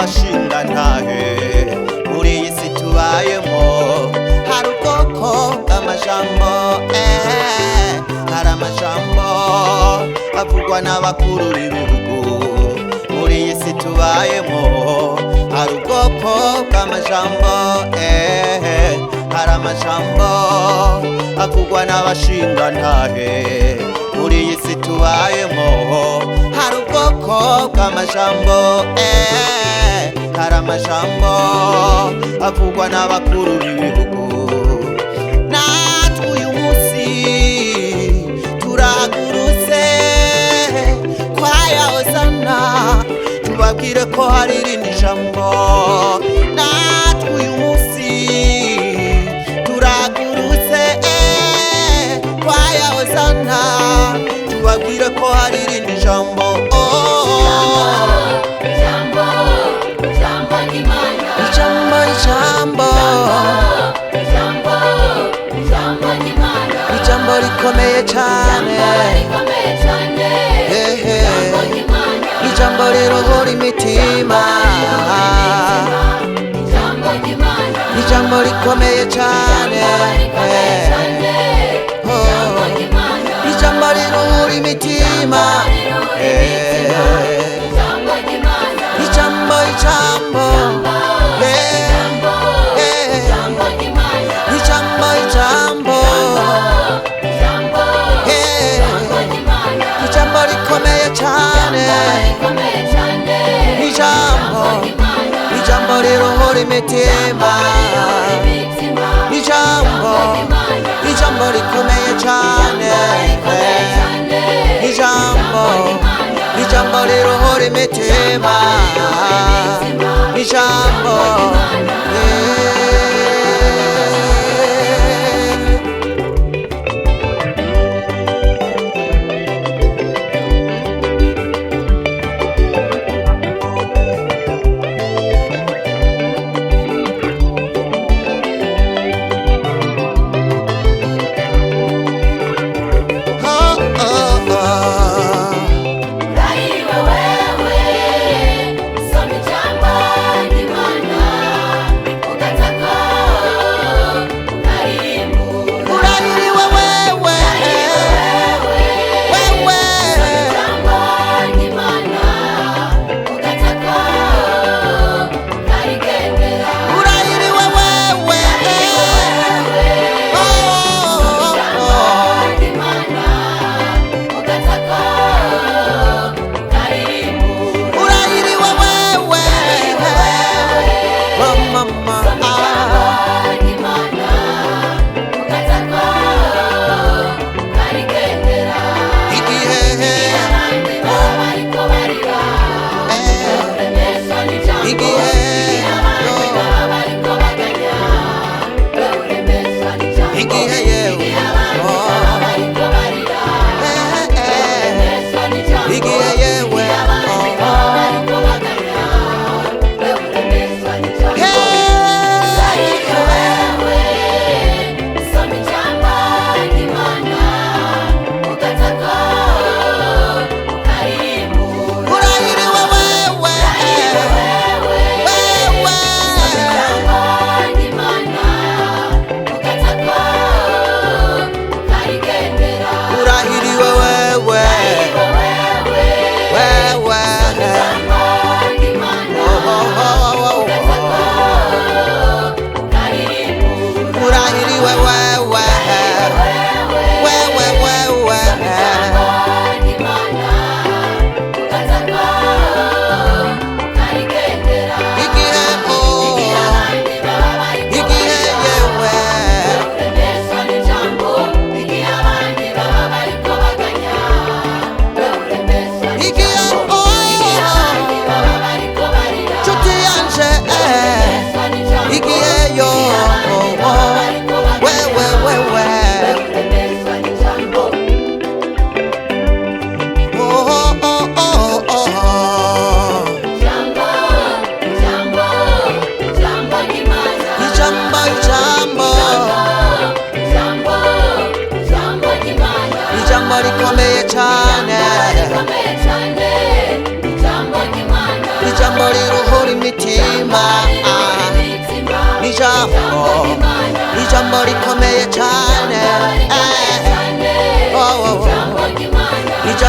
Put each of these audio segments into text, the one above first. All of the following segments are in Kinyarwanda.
n'abashinga ntahe muri iyi si tubayemo. Hari ubwoko bw'amajambo hari amajambo avugwa n'abakuru b'ibihugu muri iyi si tubayemo. Hari ubwoko bw'amajambo hari amajambo avugwa n'abashinga ntahe muri iyi si tubayemo. Hari ubwoko bw'amajambo hari amajambo avugwa n'abakuru b'ibihugu. Natwe uyu munsi turahagurutse kwaya hosana tubabwire ko hari irindi jambo. Natwe uyu munsi turahagurutse kwaya hosana tubabwire ko hari irindi jambo. Ijambo rikomeye cyane, ijambo riruhura imitima, ijambo rikomeye cyane, ijambo riruhura imitima, ijambo ijambo rikomeye cyane, ijambo riruhura imitima, ijambo rikomeye cyane, ijambo riruhura imitima, ijambo Ukataka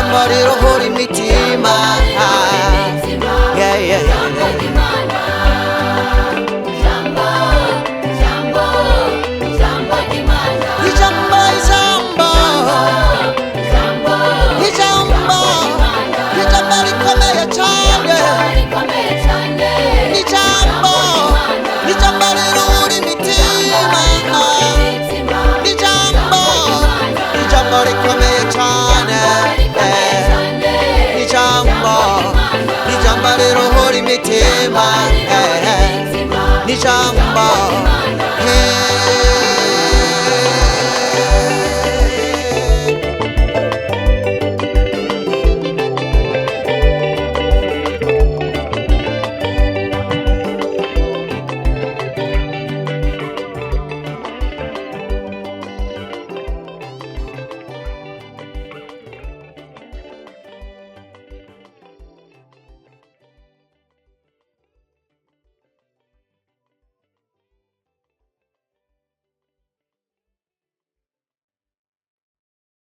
ijambo rirohora imitima. Yeah, yeah, yeah. Ijambo rikomeye cyane.